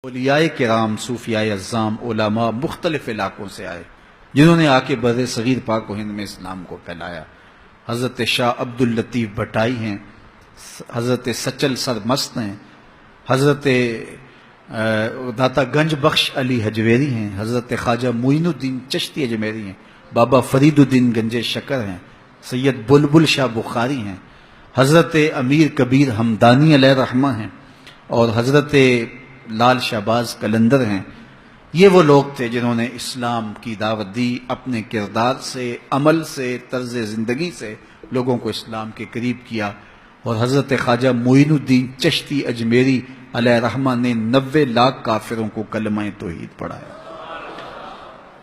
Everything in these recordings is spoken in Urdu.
اولیاء کرام، صوفیاء اعظام، علماء مختلف علاقوں سے آئے جنہوں نے آ کے بر صغیر پاک و ہند میں اسلام کو پھیلایا۔ حضرت شاہ عبداللطیف بھٹائی ہیں، حضرت سچل سرمست ہیں، حضرت داتا گنج بخش علی حجویری ہیں، حضرت خواجہ معین الدین چشتی اجمیری ہیں، بابا فرید الدین گنج شکر ہیں، سید بلبل شاہ بخاری ہیں، حضرت امیر کبیر ہمدانی علیہ رحمہ ہیں، اور حضرت لال شہباز قلندر ہیں۔ یہ وہ لوگ تھے جنہوں نے اسلام کی دعوت دی، اپنے کردار سے، عمل سے، طرز زندگی سے لوگوں کو اسلام کے قریب کیا۔ اور حضرت خواجہ معین الدین چشتی اجمیری علیہ رحمہ نے 90 لاکھ کافروں کو کلمہ توحید پڑھایا۔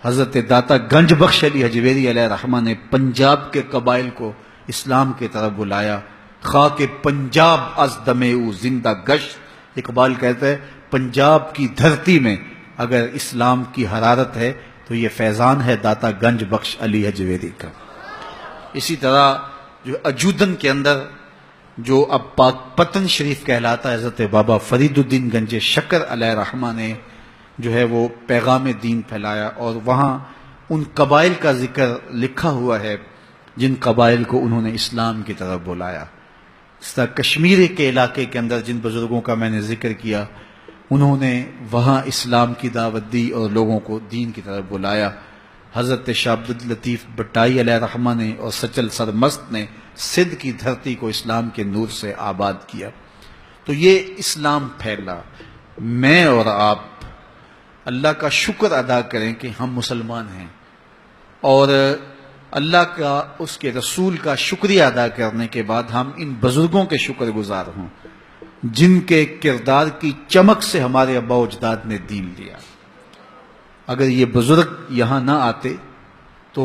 حضرت داتا گنج بخش علی حجویری علیہ رحمہ نے پنجاب کے قبائل کو اسلام کی طرف بلایا۔ خاک پنجاب از دمے او زندہ گشت، اقبال کہتا ہے پنجاب کی دھرتی میں اگر اسلام کی حرارت ہے تو یہ فیضان ہے داتا گنج بخش علی حجویری کا۔ اسی طرح جو اجودن کے اندر جو اب پاک پتن شریف کہلاتا ہے، حضرت بابا فرید الدین گنج شکر علیہ رحمہ نے جو ہے وہ پیغام دین پھیلایا، اور وہاں ان قبائل کا ذکر لکھا ہوا ہے جن قبائل کو انہوں نے اسلام کی طرف بلایا۔ اس طرح کشمیر کے علاقے کے اندر جن بزرگوں کا میں نے ذکر کیا، انہوں نے وہاں اسلام کی دعوت دی اور لوگوں کو دین کی طرف بلایا۔ حضرت شاہ عبداللطیف بھٹائی علیہ رحمہ نے اور سچل سرمست نے سندھ کی دھرتی کو اسلام کے نور سے آباد کیا۔ تو یہ اسلام پھیلا۔ میں اور آپ اللہ کا شکر ادا کریں کہ ہم مسلمان ہیں، اور اللہ کا، اس کے رسول کا شکریہ ادا کرنے کے بعد ہم ان بزرگوں کے شکر گزار ہوں جن کے کردار کی چمک سے ہمارے آبا و اجداد نے دین لیا۔ اگر یہ بزرگ یہاں نہ آتے تو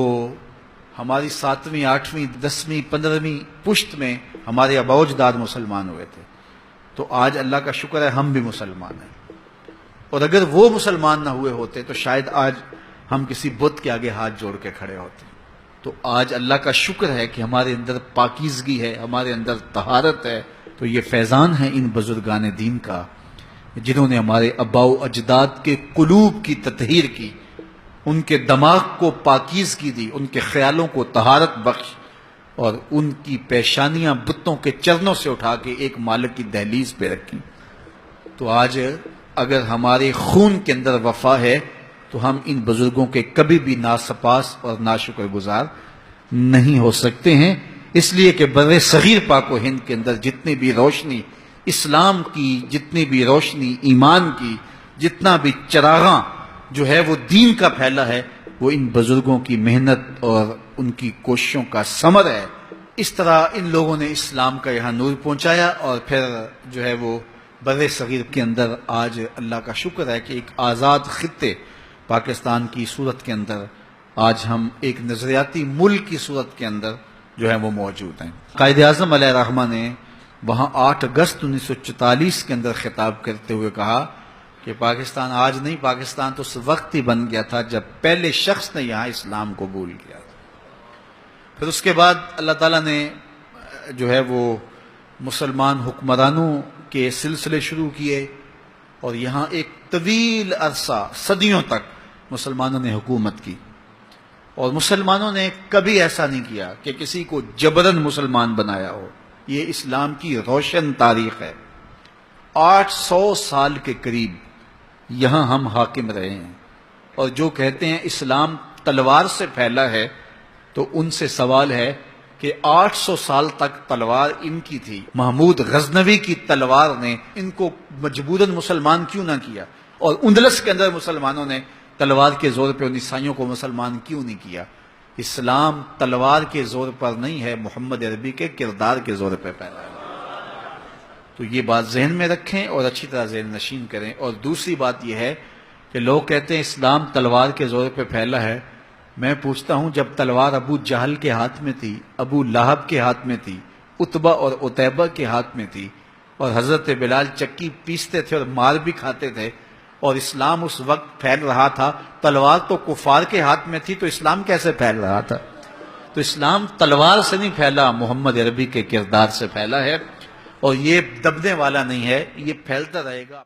ہماری 7ویں، 8ویں، 10ویں، 15ویں پشت میں ہمارے آبا و اجداد مسلمان ہوئے تھے، تو آج اللہ کا شکر ہے ہم بھی مسلمان ہیں۔ اور اگر وہ مسلمان نہ ہوئے ہوتے تو شاید آج ہم کسی بت کے آگے ہاتھ جوڑ کے کھڑے ہوتے۔ تو آج اللہ کا شکر ہے کہ ہمارے اندر پاکیزگی ہے، ہمارے اندر طہارت ہے۔ تو یہ فیضان ہے ان بزرگان دین کا جنہوں نے ہمارے آباء و اجداد کے قلوب کی تطہیر کی، ان کے دماغ کو پاکیزگی دی، ان کے خیالوں کو طہارت بخش، اور ان کی پیشانیاں بتوں کے چرنوں سے اٹھا کے ایک مالک کی دہلیز پہ رکھی۔ تو آج اگر ہمارے خون کے اندر وفا ہے تو ہم ان بزرگوں کے کبھی بھی ناسپاس اور ناشکر گزار نہیں ہو سکتے ہیں، اس لیے کہ بر صغیر پاک و ہند کے اندر جتنی بھی روشنی اسلام کی، جتنی بھی روشنی ایمان کی، جتنا بھی چراغاں جو ہے وہ دین کا پھیلا ہے، وہ ان بزرگوں کی محنت اور ان کی کوششوں کا ثمر ہے۔ اس طرح ان لوگوں نے اسلام کا یہاں نور پہنچایا، اور پھر جو ہے وہ بر صغیر کے اندر آج اللہ کا شکر ہے کہ ایک آزاد خطے پاکستان کی صورت کے اندر آج ہم ایک نظریاتی ملک کی صورت کے اندر جو ہے وہ موجود ہیں۔ قائد اعظم علیہ رحمہ نے وہاں 8 اگست 1944 کے اندر خطاب کرتے ہوئے کہا کہ پاکستان آج نہیں، پاکستان تو اس وقت ہی بن گیا تھا جب پہلے شخص نے یہاں اسلام قبول کیا۔ پھر اس کے بعد اللہ تعالیٰ نے جو ہے وہ مسلمان حکمرانوں کے سلسلے شروع کیے، اور یہاں ایک طویل عرصہ، صدیوں تک مسلمانوں نے حکومت کی، اور مسلمانوں نے کبھی ایسا نہیں کیا کہ کسی کو جبراً مسلمان بنایا ہو۔ یہ اسلام کی روشن تاریخ ہے۔ 800 سال کے قریب یہاں ہم حاکم رہے ہیں، اور جو کہتے ہیں اسلام تلوار سے پھیلا ہے تو ان سے سوال ہے کہ 800 سال تک تلوار ان کی تھی، محمود غزنوی کی تلوار نے ان کو مجبوراً مسلمان کیوں نہ کیا، اور اندلس کے اندر مسلمانوں نے تلوار کے زور پہ ان عیسائیوں کو مسلمان کیوں نہیں کیا؟ اسلام تلوار کے زور پر نہیں ہے، محمد عربی کے کردار کے زور پہ پھیلا ہے۔ تو یہ بات ذہن میں رکھیں اور اچھی طرح ذہن نشین کریں۔ اور دوسری بات یہ ہے کہ لوگ کہتے ہیں اسلام تلوار کے زور پہ پھیلا ہے۔ میں پوچھتا ہوں، جب تلوار ابو جہل کے ہاتھ میں تھی، ابو لہب کے ہاتھ میں تھی، عتبہ اور عتیبہ کے ہاتھ میں تھی، اور حضرت بلال چکی پیستے تھے اور مار بھی کھاتے تھے، اور اسلام اس وقت پھیل رہا تھا، تلوار تو کفار کے ہاتھ میں تھی، تو اسلام کیسے پھیل رہا تھا؟ تو اسلام تلوار سے نہیں پھیلا، محمد عربی کے کردار سے پھیلا ہے، اور یہ دبنے والا نہیں ہے، یہ پھیلتا رہے گا۔